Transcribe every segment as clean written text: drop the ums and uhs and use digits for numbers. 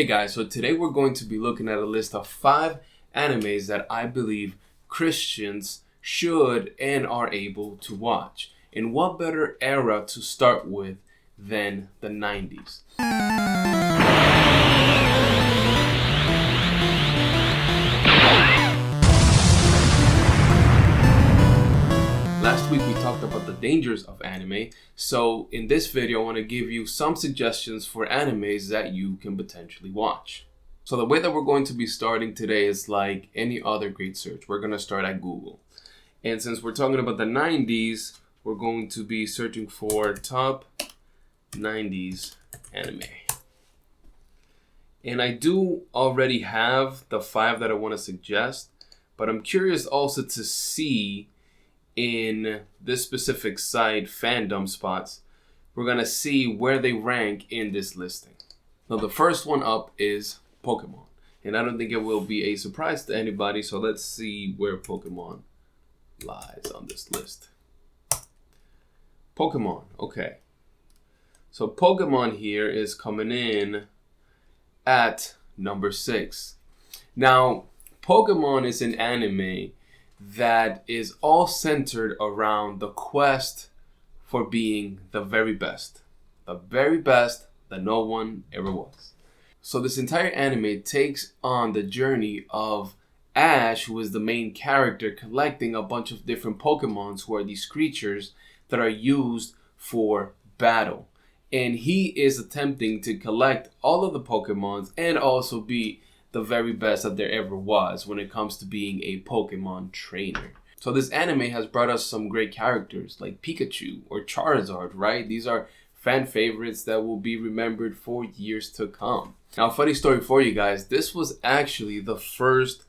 Hey guys, so today we're going to be looking at a list of 5 animes that I believe Christians should and are able to watch. And what better era to start with than the 90s? Last week we talked about the dangers of anime, so in this video I want to give you some suggestions for animes that you can potentially watch. So the way that we're going to be starting today is like any other great search. We're going to start at Google. And since we're talking about the 90s, we're going to be searching for top 90s anime. And I do already have the 5 that I want to suggest, but I'm curious also to see in this specific site, Fandom Spots, we're going to see where they rank in this listing. Now, the first one up is Pokemon. And I don't think it will be a surprise to anybody, so let's see where Pokemon lies on this list. Pokemon, okay. So Pokemon here is coming in at number 6. Now, Pokemon is an anime that is all centered around the quest for being the very best that no one ever was. So this entire anime takes on the journey of Ash, who is the main character, collecting a bunch of different Pokemons who are these creatures that are used for battle. And he is attempting to collect all of the Pokemons and also be the very best that there ever was when it comes to being a Pokemon trainer. So this anime has brought us some great characters like Pikachu or Charizard, right? These are fan favorites that will be remembered for years to come. Now, funny story for you guys, this was actually the first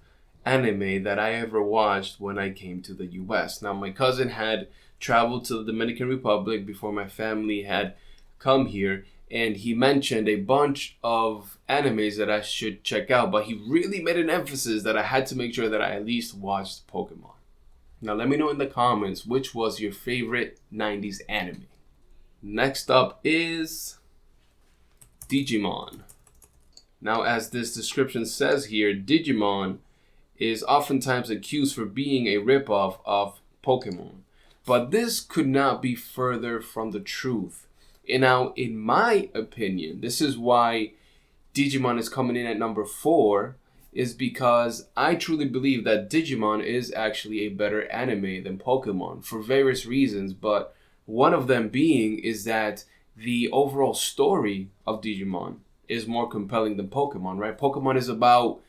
anime that I ever watched when I came to the US. Now, my cousin had traveled to the Dominican Republic before my family had come here, and he mentioned a bunch of animes that I should check out, but he really made an emphasis that I had to make sure that I at least watched Pokemon. Now let me know in the comments which was your favorite 90s anime. Next up is Digimon. Now, as this description says here, Digimon is oftentimes accused for being a ripoff of Pokemon. But this could not be further from the truth. And now, in my opinion, this is why Digimon is coming in at number 4, is because I truly believe that Digimon is actually a better anime than Pokemon for various reasons. But one of them being is that the overall story of Digimon is more compelling than Pokemon, right? Pokemon is about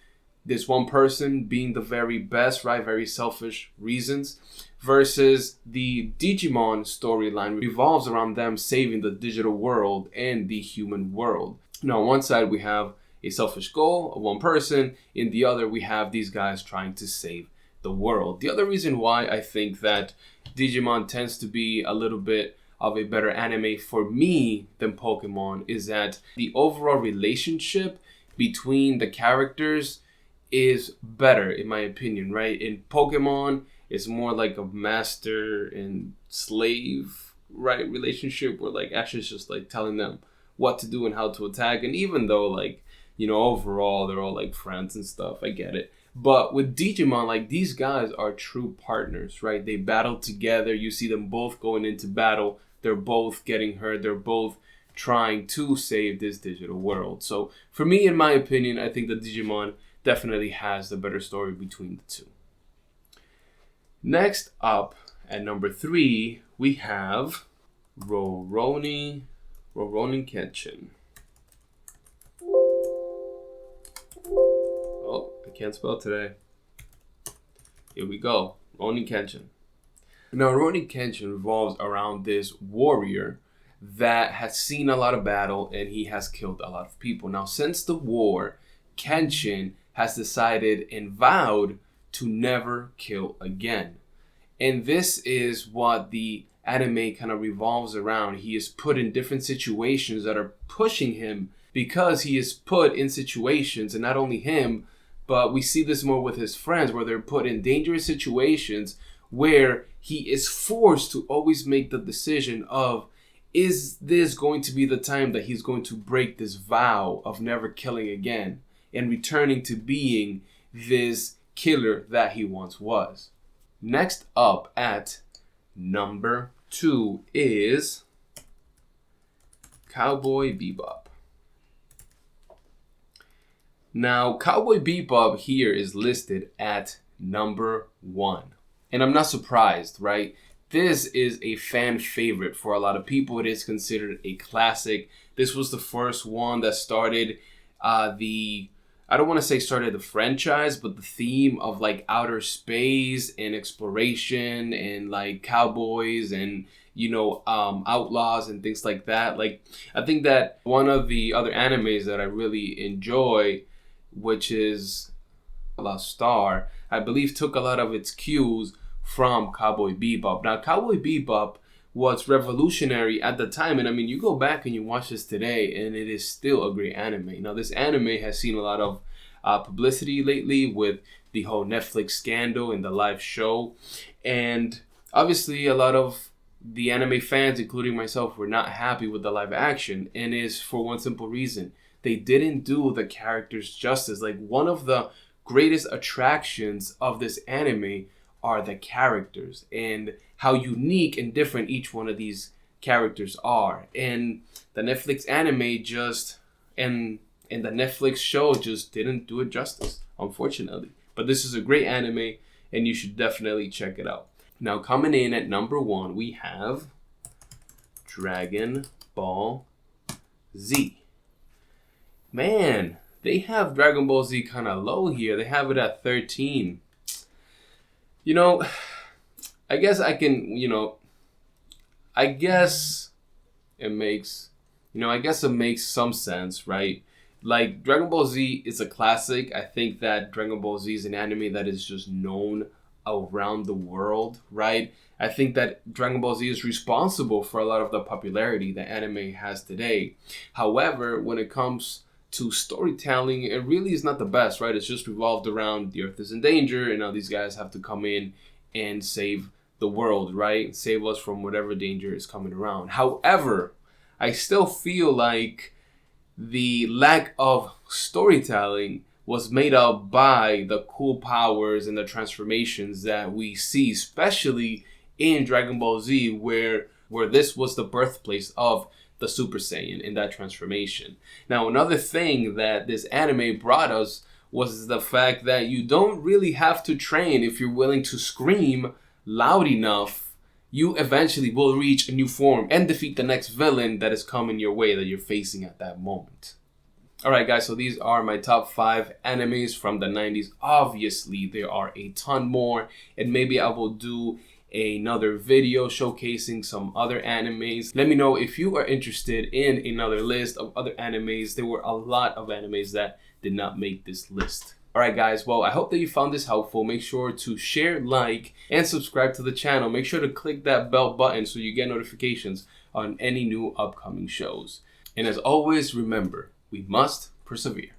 this one person being the very best, right? Very selfish reasons. Versus the Digimon storyline revolves around them saving the digital world and the human world. Now, on one side, we have a selfish goal of one person. In the other, we have these guys trying to save the world. The other reason why I think that Digimon tends to be a little bit of a better anime for me than Pokemon is that the overall relationship between the characters is better, in my opinion, right? In Pokemon, it's more like a master and slave, right, relationship where like Ash is just like telling them what to do and how to attack. And even though like, you know, overall they're all like friends and stuff, I get it. But with Digimon, like these guys are true partners, right? They battle together. You see them both going into battle. They're both getting hurt. They're both trying to save this digital world. So for me, in my opinion, I think that Digimon definitely has the better story between the two. Next up, at number 3, we have Rurouni Kenshin. Oh, I can't spell today. Here we go. Rurouni Kenshin. Now, Rurouni Kenshin revolves around this warrior that has seen a lot of battle and he has killed a lot of people. Now, since the war, Kenshin has decided and vowed to never kill again. And this is what the anime kind of revolves around. He is put in different situations that are pushing him because he is put in situations, and not only him, but we see this more with his friends where they're put in dangerous situations where he is forced to always make the decision of is this going to be the time that he's going to break this vow of never killing again and returning to being this killer that he once was? Next up at number 2 is Cowboy Bebop. Now, Cowboy Bebop here is listed at number 1. And I'm not surprised, right? This is a fan favorite for a lot of people. It is considered a classic. This was the first one that started I don't want to say started the franchise, but the theme of like outer space and exploration and like cowboys and, outlaws and things like that. Like, I think that one of the other animes that I really enjoy, which is Lost Star, I believe took a lot of its cues from Cowboy Bebop. Now, Cowboy Bebop was revolutionary at the time, and I mean, you go back and you watch this today, and it is still a great anime. Now, this anime has seen a lot of publicity lately with the whole Netflix scandal and the live show, and obviously a lot of the anime fans, including myself, were not happy with the live action, and is for one simple reason: they didn't do the characters justice. Like, one of the greatest attractions of this anime are the characters and how unique and different each one of these characters are. And the Netflix anime and the Netflix show just didn't do it justice, unfortunately. But this is a great anime, and you should definitely check it out. Now, coming in at number 1, we have Dragon Ball Z. Man, they have Dragon Ball Z kind of low here. They have it at 13. I guess I can, I guess it makes some sense, right? Like, Dragon Ball Z is a classic. I think that Dragon Ball Z is an anime that is just known around the world, right? I think that Dragon Ball Z is responsible for a lot of the popularity that anime has today. However, when it comes to storytelling, it really is not the best, right? It's just revolved around the Earth is in danger, and now these guys have to come in and save the world, right? Save us from whatever danger is coming around. However, I still feel like the lack of storytelling was made up by the cool powers and the transformations that we see, especially in Dragon Ball Z, where this was the birthplace of the Super Saiyan in that transformation. Now, another thing that this anime brought us was the fact that you don't really have to train. If you're willing to scream loud enough, you eventually will reach a new form and defeat the next villain that is coming your way that you're facing at that moment. Alright guys, so these are my top 5 animes from the 90s. Obviously, there are a ton more, and maybe I will do another video showcasing some other animes. Let me know if you are interested in another list of other animes. There were a lot of animes that did not make this list. Alright guys, well, I hope that you found this helpful. Make sure to share, like, and subscribe to the channel. Make sure to click that bell button so you get notifications on any new upcoming shows. And as always, remember, we must persevere.